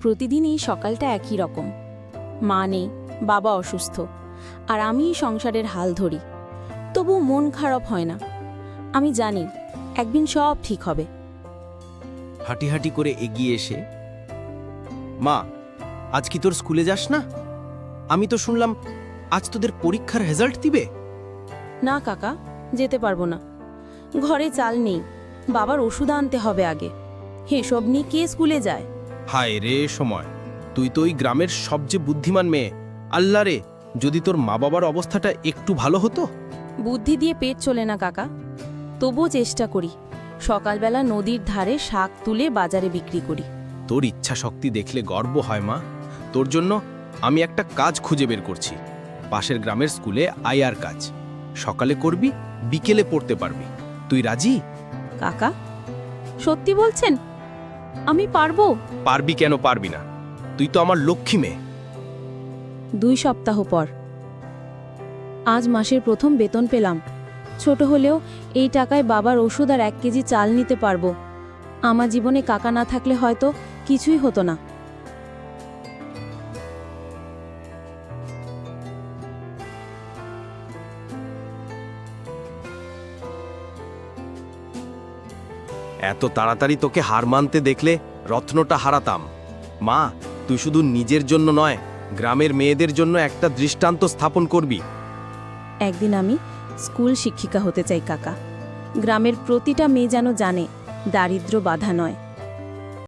প্রতিদিনই সকালটা একই রকম। মা নেই, বাবা অসুস্থ, আর আমিই সংসারের হাল ধরি। তবু মন খারাপ হয় না। আমি জানি একদিন সব ঠিক হবে। হাঁটি হাঁটি করে এগিয়ে এসে, মা, আজ কি তোর স্কুলে যাস না? আমি তো শুনলাম আজ তোদের পরীক্ষার রেজাল্ট দিবে। না কাকা, যেতে পারবো না। ঘরে চাল নেই, বাবার ওষুধ আনতে হবে আগে। এসব নিয়ে কে স্কুলে যায়? হায় রে সময়, তুই তো ওই গ্রামের সবচেয়ে বুদ্ধিমান মেয়ে। আল্লাহ রে, যদি তোর মা বাবার অবস্থাটা একটু ভালো হতো। বুদ্ধি দিয়ে পেট চলে না কাকা, তবুও চেষ্টা করি। সকালবেলা নদীর ধারে শাক তুলে বাজারে বিক্রি করি। তোর ইচ্ছা শক্তি দেখলে গর্ব হয় মা। তোর জন্য আমি একটা কাজ খুঁজে বের করছি। পাশের গ্রামের স্কুলে আয়ার কাজ। সকালে করবি, বিকেলে পড়তে পারবি। তুই রাজি? কাকা, সত্যি বলছেন? আমি পারবো? পারবি কেন পারবি না? তুই তো আমার লক্ষ্মী মেয়ে। 2 সপ্তাহ পর। আজ মাসের প্রথম বেতন পেলাম। ছোট হলেও এই টাকায় বাবার ওষুধ আর 1 কেজি চাল নিতে পারবো। আমার জীবনে কাকা না থাকলে হয়তো কিছুই হতো না। এত তাড়াতাড়ি তোকে হার মানতে দেখলে রত্নটা হারাতাম। মা, তুই শুধু নিজের জন্য নয়, গ্রামের মেয়েদের জন্য একটা দৃষ্টান্ত স্থাপন করবি। একদিন আমি স্কুল শিক্ষিকা হতে চাই কাকা। গ্রামের প্রতিটা মেয়ে যেন জানে দারিদ্র্য বাধা নয়।